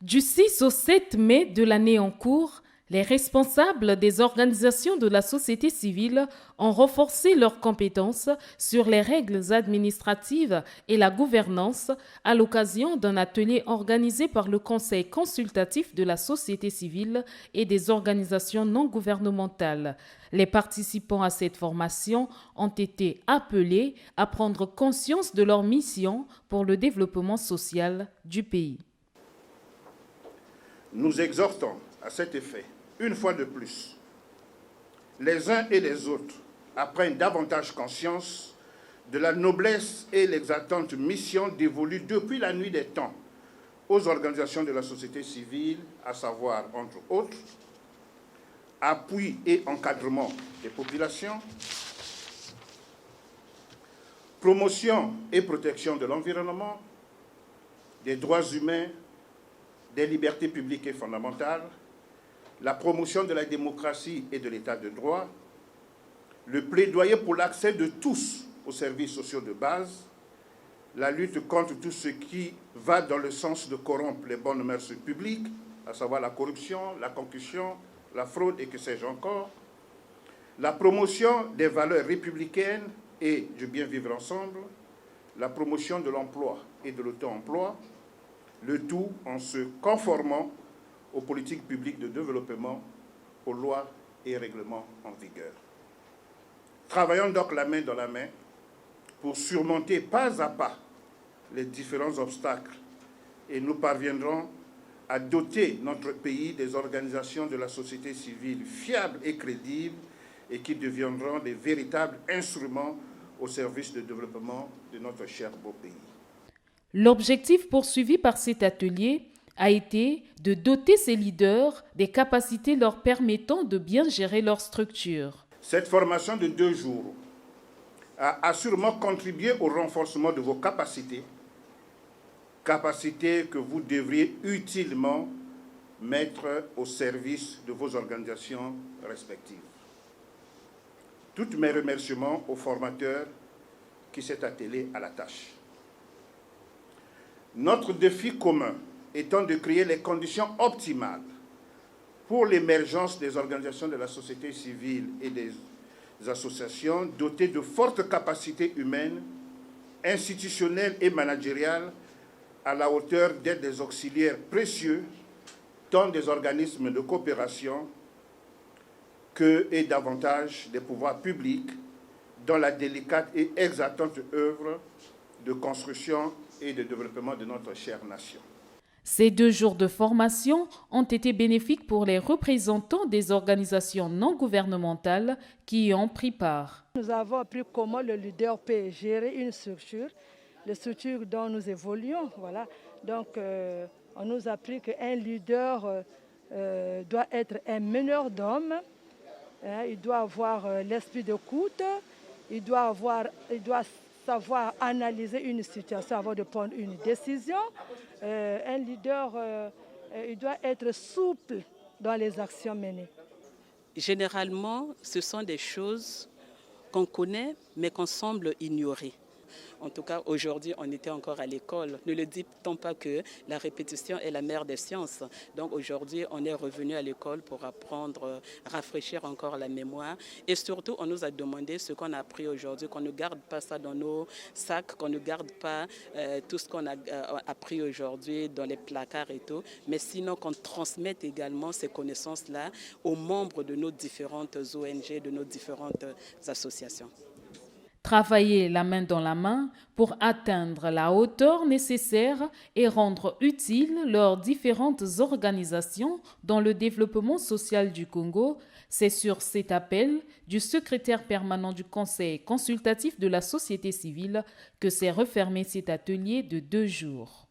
Du 6 au 7 mai de l'année en cours, les responsables des organisations de la société civile ont renforcé leurs compétences sur les règles administratives et la gouvernance à l'occasion d'un atelier organisé par le Conseil consultatif de la société civile et des organisations non gouvernementales. Les participants à cette formation ont été appelés à prendre conscience de leur mission pour le développement social du pays. Nous exhortons à cet effet, une fois de plus, les uns et les autres à prendre davantage conscience de la noblesse et l'exaltante mission dévolue depuis la nuit des temps aux organisations de la société civile, à savoir, entre autres, appui et encadrement des populations, promotion et protection de l'environnement, des droits humains, des libertés publiques et fondamentales, la promotion de la démocratie et de l'état de droit, le plaidoyer pour l'accès de tous aux services sociaux de base, la lutte contre tout ce qui va dans le sens de corrompre les bonnes mœurs publiques, à savoir la corruption, la concussion, la fraude et que sais-je encore, la promotion des valeurs républicaines et du bien vivre ensemble, la promotion de l'emploi et de l'auto-emploi, le tout en se conformant aux politiques publiques de développement, aux lois et règlements en vigueur. Travaillons donc la main dans la main pour surmonter pas à pas les différents obstacles et nous parviendrons à doter notre pays des organisations de la société civile fiables et crédibles et qui deviendront des véritables instruments au service du développement de notre cher beau pays. L'objectif poursuivi par cet atelier a été de doter ces leaders des capacités leur permettant de bien gérer leur structure. Cette formation de 2 jours a sûrement contribué au renforcement de vos capacités que vous devriez utilement mettre au service de vos organisations respectives. Tous mes remerciements aux formateurs qui s'est attelés à la tâche. Notre défi commun étant de créer les conditions optimales pour l'émergence des organisations de la société civile et des associations dotées de fortes capacités humaines, institutionnelles et managériales à la hauteur d'être des auxiliaires précieux tant des organismes de coopération que et davantage des pouvoirs publics dans la délicate et exaltante œuvre de construction et de développement de notre chère nation. Ces 2 jours de formation ont été bénéfiques pour les représentants des organisations non gouvernementales qui y ont pris part. Nous avons appris comment le leader peut gérer une structure, les structures dont nous évoluons. Voilà. Donc, on nous a appris qu'un leader doit être un meneur d'hommes, il doit avoir l'esprit d'écoute, il doit savoir analyser une situation avant de prendre une décision. Un leader, il doit être souple dans les actions menées. Généralement, ce sont des choses qu'on connaît mais qu'on semble ignorer. En tout cas, aujourd'hui, on était encore à l'école. Ne le dit-on pas que la répétition est la mère des sciences? Donc aujourd'hui, on est revenu à l'école pour apprendre, rafraîchir encore la mémoire. Et surtout, on nous a demandé ce qu'on a appris aujourd'hui, qu'on ne garde pas ça dans nos sacs, qu'on ne garde pas tout ce qu'on a appris aujourd'hui dans les placards et tout, mais sinon qu'on transmette également ces connaissances-là aux membres de nos différentes ONG, de nos différentes associations. Travailler la main dans la main pour atteindre la hauteur nécessaire et rendre utiles leurs différentes organisations dans le développement social du Congo, c'est sur cet appel du secrétaire permanent du Conseil consultatif de la société civile que s'est refermé cet atelier de 2 jours.